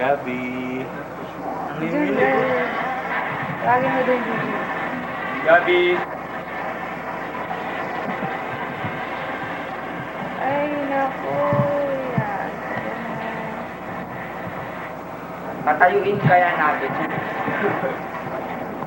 Gabi. Lagi mo din video. Gabi. Ay, naku. Yan. Tatayuin kaya natin.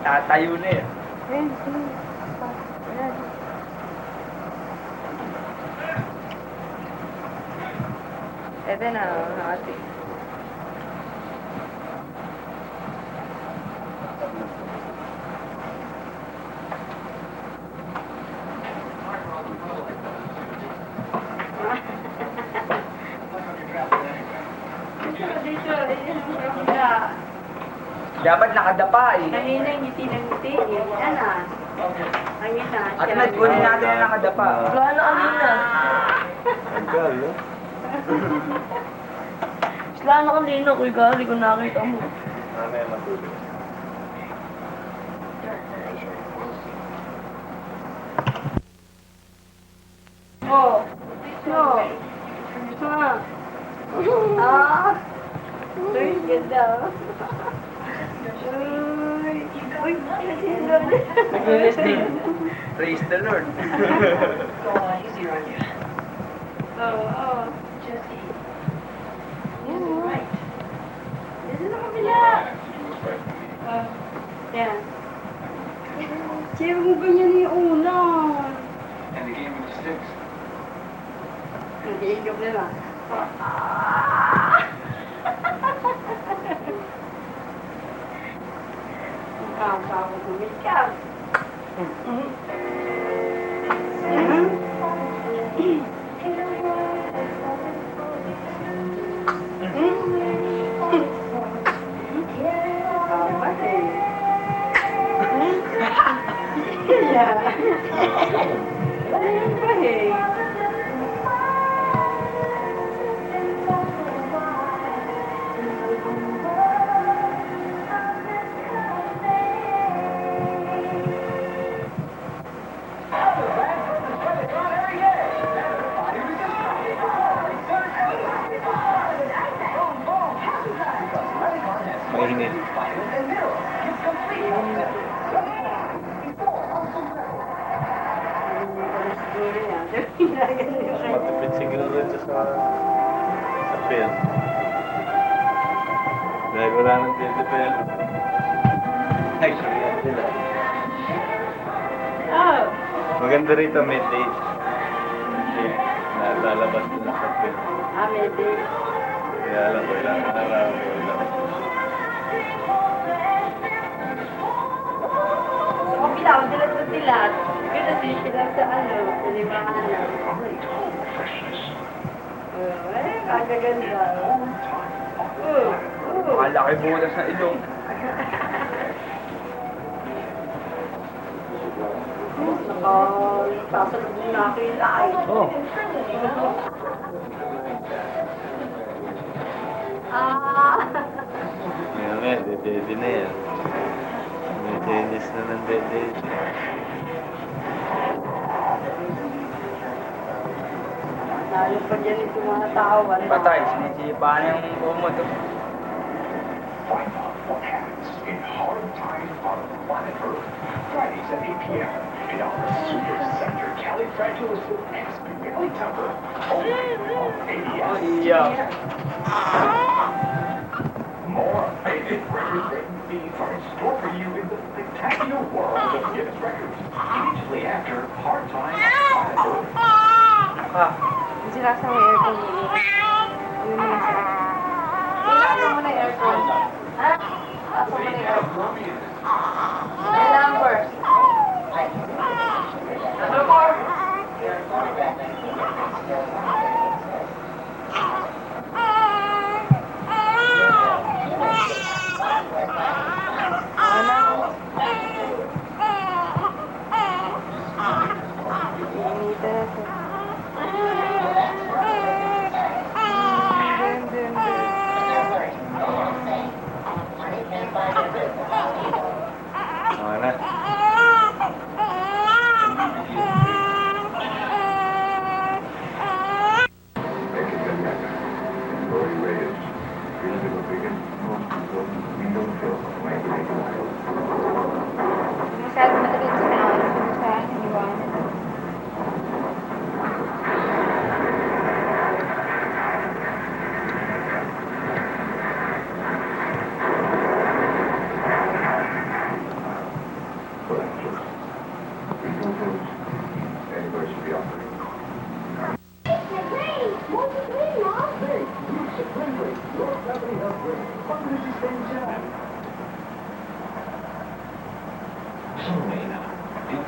Tatayo na eh. Ayan. Ito na, ate. Dapat nakadapa eh. Kanina ngiti ng ngiti. Yan ah. Ang isa. At kunin natin na nakadapa. Wala na kanina. Tagal, no? Wala na kanina. Kuy gali ko nakita mo. Mamaya matulog. Oh. No. Ha. Ah. Uy, ganda. Uy. Uy, ganda. Nag-rest din. Praise the Lord. Oh. Dito na kabila. Yan. Siyempre mo ganyan yung una. Hindi, joke na lang. Ang kamo kumikap. Mainit. Matipid siguro ito sa film. Dahil wala nang film. Actually, yan sila. Oh. Maganda rito may date. Kasi nalalabas nila sa film. Maybe. Kaya alam ko ilang araw. Sa kabila, sila sa tilat. Kaya din sila sa sa limangan na. Kagaganda. Malaki butas na ilong. Nakasasalubong na ako yung lahat. Oh. Ngayon nga, dede na yan. May tennis na ng dede. Lalo pa dyan itong mga tao. Patay, sinisipa na yung buong mo to. In hard times on planet Earth, Fridays at 8 p.m. in our super sector Califragilisticexpialidocious only on ABS. Yeah. More amazing record-breaking feeds are in store for you in the spectacular world of Guinness Records. Immediately after Hard Times on Planet Earth. Sila sa may aircon mo. Yun yung isa. Ilasa mo na yung aircon. Ha? Ilasa mo na yung aircon. May number.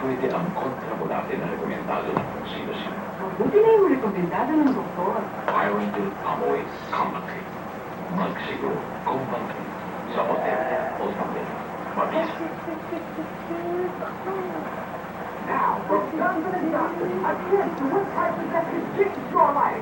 pwede ang kontrabulate na rekomendado ng kung sino-sino. Buti na yung rekomendado ng doktor. Pyrondyl Amoy Company. Magsiguro, kumpante. Sa hotel o hotel. Mabisa. Now, from Johnson & Johnson, a tip to what type of that can change your life.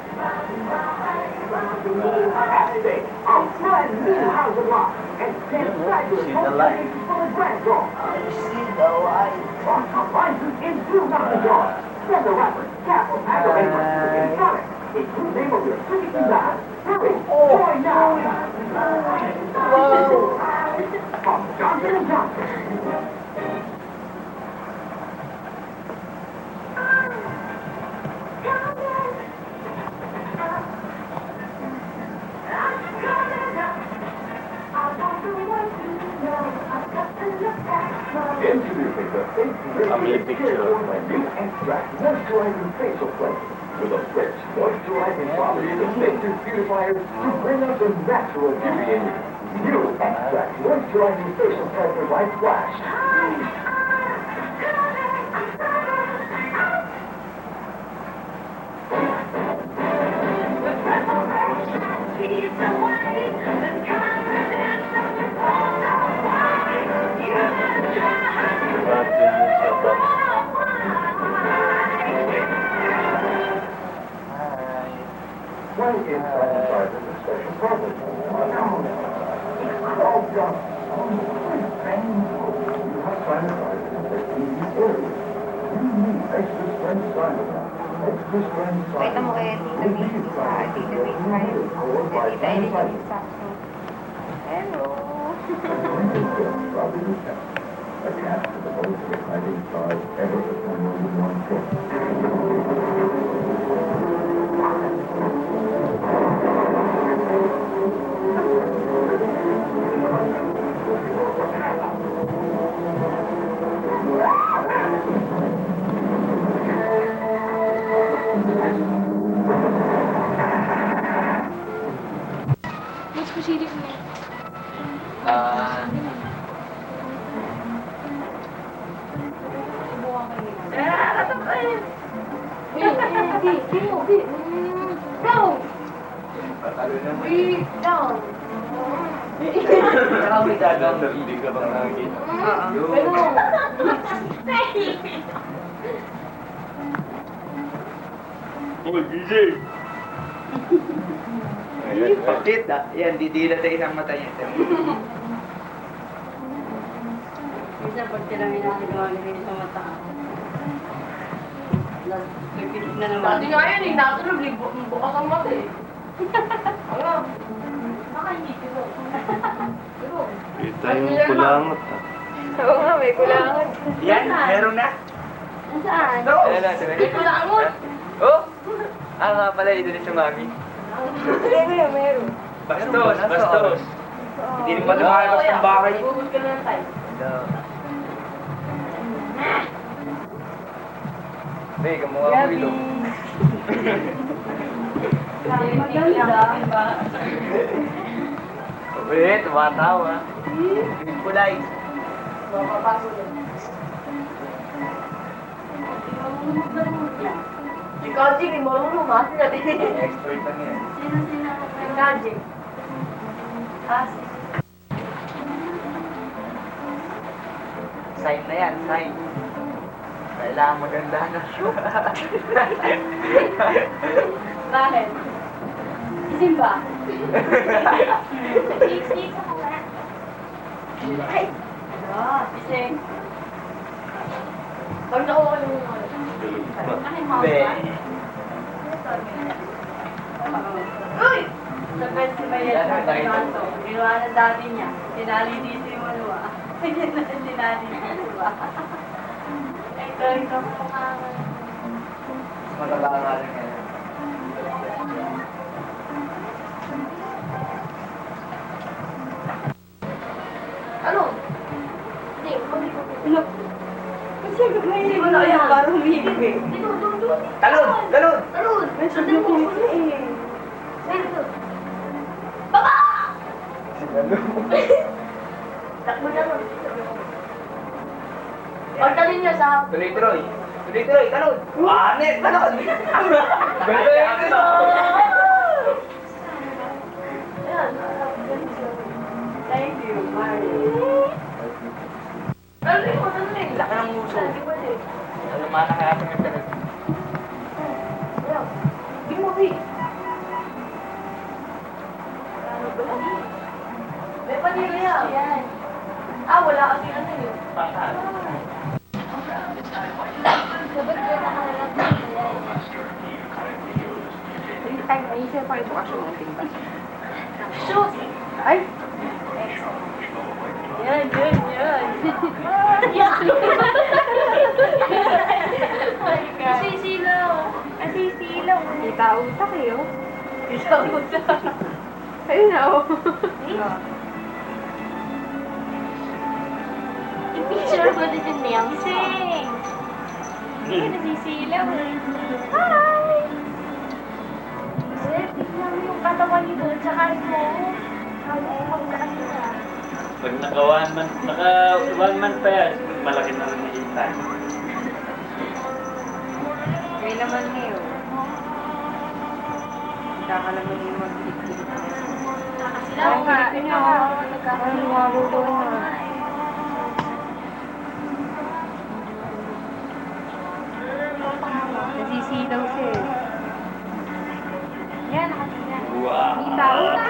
Hashtag, a brand new house of rock. And 10 fabulous See the light. for the grand draw. See the light. Rock appliances in two Johnson jars. Feather wrapper, cap or pack of paper, and Sonic. Include name of your city design. Hurry, join now. From Johnson & Johnson. Introducing the Family picture of my new extract moisturizing facial cleanser with a rich moisturizing properties of nature's beautifiers to bring out the natural beauty in you. New extract moisturizing facial cleanser by Splash. One inside and inside is a special problem. All done. You have sinusitis that in these areas. You need extra strength sinus. Extra strength Pakita mo kay Tita Vicky sa Tita Vicky Smile. Sa Tita Elizabeth Saxon. Hello. A cat to the most exciting stars ever assembled in one trip. Mas kusilik mo. Marami gagawin. Hindi ka bang nakikita? Uy, BJ! Bakit? Yan, didila sa isang mata niya. Minsan pag tinangin natin gawin sa mata. Nagpipit na naman. Dati nga yun eh, natulog, bukas ang mata eh. Ano? Nakahingi ko. Kita yung kulangot. Oo nga, may kulangan. Yan, meron na. Nasaan? Ayan na, sabi. May kulangan? Oh! Nga pala, ito na si Mami. Hindi ko yun, meron. Bastos, bastos. Hindi rin pa lumalabas ng bahay. Bubus ka na ng time. Be, kamukha mo ilo. Maganda. Be, tumatawa. Kulay. Mapapasok yun. Si Kaji, may marunong ha. Expert lang yan. Si Kaji. Sign na yan, sign. Kailangan maganda na. Bakit? Isin ba? Ay! Ising. Pag nakuha ko yung Be. Uy! Sa bed si Bayan sa kanto. Ginawa ng dati niya. Tinali dito yung maluwa. Tinali dito ba? Ay, gawin ka mo pangalan. Mataba nga rin yan. Ano? Hindi, Look. Kasi hindi mo na yan. Parang humihigit eh. Talon! Talon! Talon! Sabi ko eh. Baba! Sigalo. Takbo na lang. Pagtalin niya sa up. Tuloy-tuloy. Tuloy-tuloy, talon. Anet, talon. Thank you, Mari. Laki ng uso. Lumana kaya sa internet. Di mo, Vic. May panilo yan. Ah, wala kasi ano yun. Ay, ayusin pa rin bukas yung ating bus. Shoot! Ay! Yan. Sisilaw. Sisilaw. Kita utak eh, oh. Isang utak. Ayun na, oh. I-picture ko din yung Nelsing. Hindi, nasisilaw eh. Hi! Sir, tignan mo yung katawan niyo doon, tsaka mo. Magdaan na. Pag naka one month pa yan, malaki na rin yung impact. Ngayon naman eh, oh. Hindi ka naman yung mag-hit-hit. Oo nga, ito nga. Ay, mabubuhay na. Nasisilaw siya eh. Yan, nakatina. Wow! Kita utak!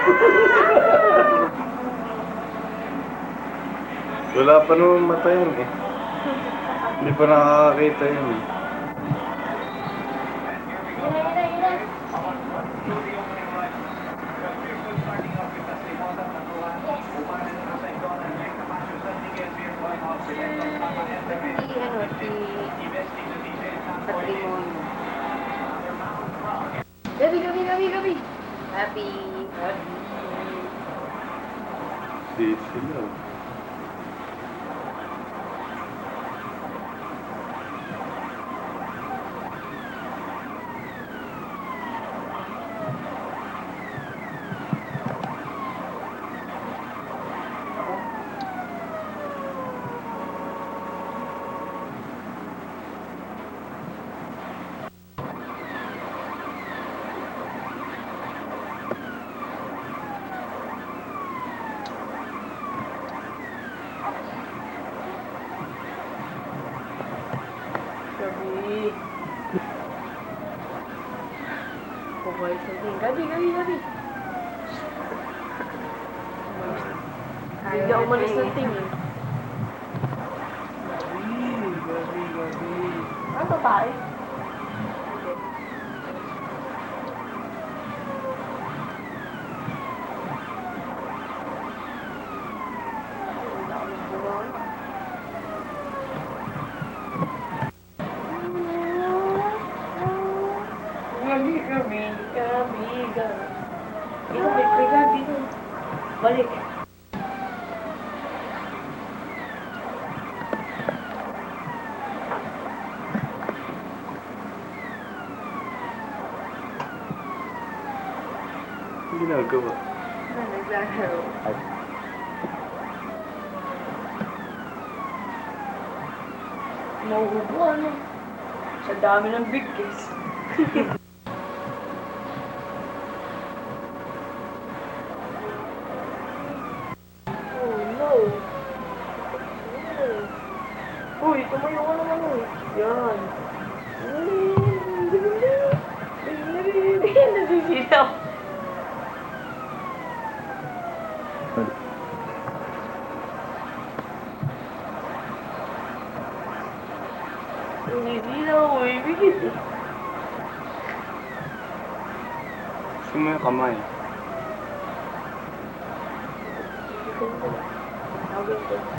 Wala pa naman mata yun eh. Hindi pa nakakakita yun eh. Yan. Si, ano, si... Patrimonio. Gabi! Happy. Di sila. Gabi. Provide something. Gabi. Hindi ako malis ng tingin. Gabi. Ano babae? Gabi. Gabi. Balik. Ang ginagawa. Naglalaro. Mahuhubo ano? Sa dami ng big case. Oh no. Uy, tumayo ka naman eh. Yan. Nasisilaw. Nasisilaw eh. Bigit eh. Gusto mo yung kamay. Tawagin ko.